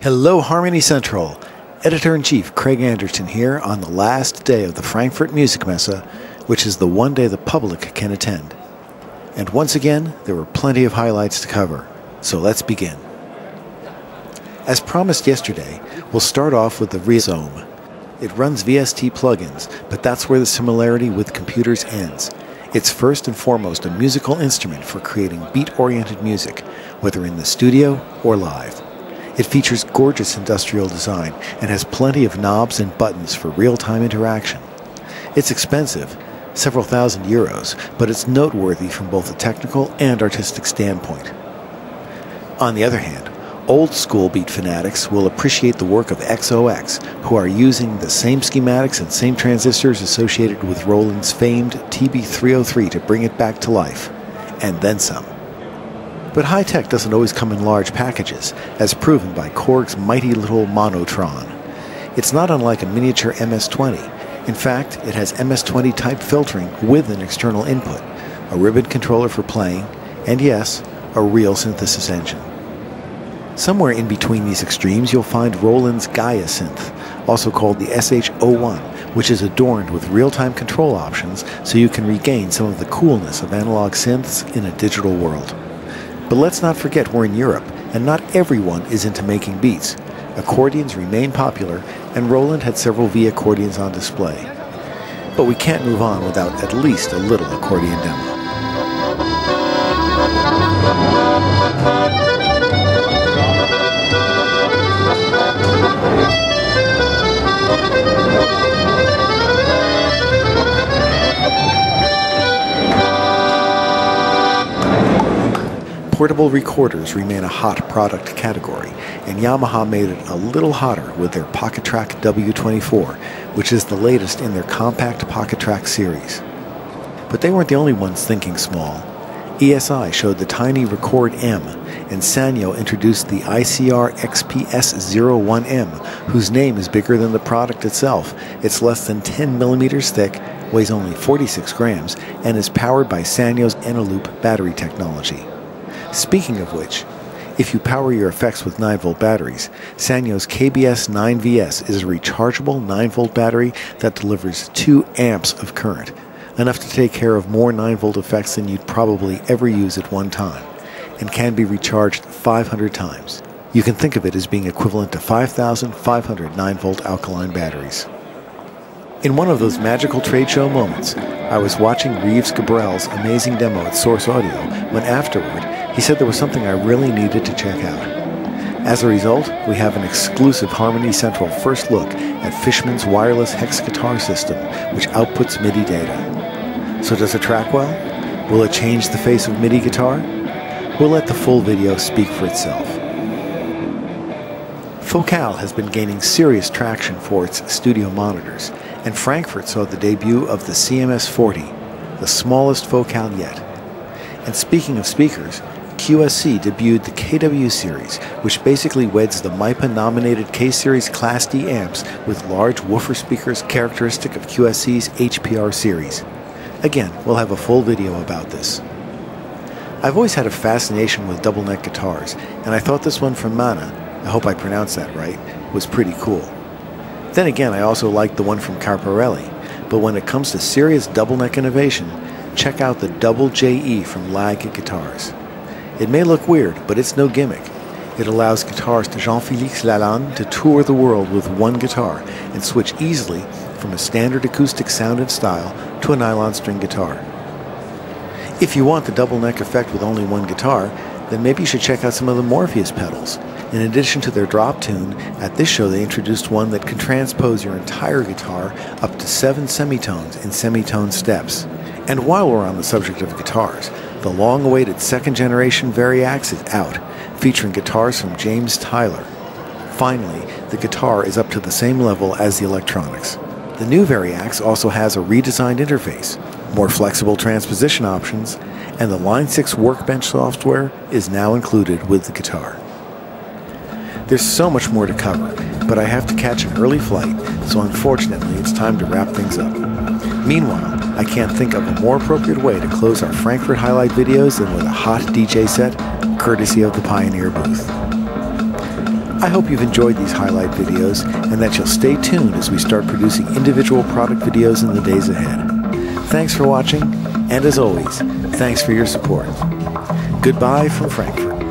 Hello, Harmony Central. Editor-in-Chief Craig Anderson here on the last day of the Frankfurt Musik Messe, which is the one day the public can attend. And once again, there were plenty of highlights to cover, so let's begin. As promised yesterday, we'll start off with the Variax. It runs VST plugins, but that's where the similarity with computers ends. It's first and foremost a musical instrument for creating beat-oriented music, whether in the studio or live. It features gorgeous industrial design and has plenty of knobs and buttons for real-time interaction. It's expensive, several thousand euros, but it's noteworthy from both a technical and artistic standpoint. On the other hand, old-school beat fanatics will appreciate the work of XOX, who are using the same schematics and same transistors associated with Roland's famed TB303 to bring it back to life, and then some. But high-tech doesn't always come in large packages, as proven by Korg's mighty little Monotron. It's not unlike a miniature MS-20. In fact, it has MS-20 type filtering with an external input, a ribbon controller for playing, and yes, a real synthesis engine. Somewhere in between these extremes you'll find Roland's Gaia synth, also called the SH-01, which is adorned with real-time control options so you can regain some of the coolness of analog synths in a digital world. But let's not forget we're in Europe, and not everyone is into making beats. Accordions remain popular, and Roland had several V accordions on display. But we can't move on without at least a little accordion demo. Portable recorders remain a hot product category, and Yamaha made it a little hotter with their Pocket Track W24, which is the latest in their compact Pocket Track series. But they weren't the only ones thinking small. ESI showed the tiny Record M, and Sanyo introduced the ICR XPS01M, whose name is bigger than the product itself. It's less than 10 millimeters thick, weighs only 46 grams, and is powered by Sanyo's Eneloop battery technology. Speaking of which, if you power your effects with 9-volt batteries, Sanyo's KBS 9VS is a rechargeable 9-volt battery that delivers 2 amps of current, enough to take care of more 9-volt effects than you'd probably ever use at one time, and can be recharged 500 times. You can think of it as being equivalent to 5,500 9-volt alkaline batteries. In one of those magical trade show moments, I was watching Reeves Gabrel's amazing demo at Source Audio when afterward he said there was something I really needed to check out. As a result, we have an exclusive Harmony Central first look at Fishman's wireless hex guitar system, which outputs MIDI data. So does it track well? Will it change the face of MIDI guitar? We'll let the full video speak for itself. Focal has been gaining serious traction for its studio monitors, and Frankfurt saw the debut of the CMS-40, the smallest Focal yet. And speaking of speakers, QSC debuted the KW series, which basically weds the MIPA-nominated K-series Class D amps with large woofer speakers characteristic of QSC's HPR series. Again, we'll have a full video about this. I've always had a fascination with double neck guitars, and I thought this one from Mana, I hope I pronounced that right, was pretty cool. Then again, I also liked the one from Carparelli, but when it comes to serious double neck innovation, check out the Double JE from Lag Guitars. It may look weird, but it's no gimmick. It allows guitarist Jean-Félix Lalande to tour the world with one guitar and switch easily from a standard acoustic sound and style to a nylon string guitar. If you want the double neck effect with only one guitar, then maybe you should check out some of the Morpheus pedals. In addition to their drop tune, at this show they introduced one that can transpose your entire guitar up to 7 semitones in semitone steps. And while we're on the subject of guitars, the long-awaited second-generation Variax is out, featuring guitars from James Tyler. Finally, the guitar is up to the same level as the electronics. The new Variax also has a redesigned interface, more flexible transposition options, and the Line 6 Workbench software is now included with the guitar. There's so much more to cover, but I have to catch an early flight, so unfortunately it's time to wrap things up. Meanwhile, I can't think of a more appropriate way to close our Frankfurt highlight videos than with a hot DJ set, courtesy of the Pioneer booth. I hope you've enjoyed these highlight videos and that you'll stay tuned as we start producing individual product videos in the days ahead. Thanks for watching, and as always, thanks for your support. Goodbye from Frankfurt.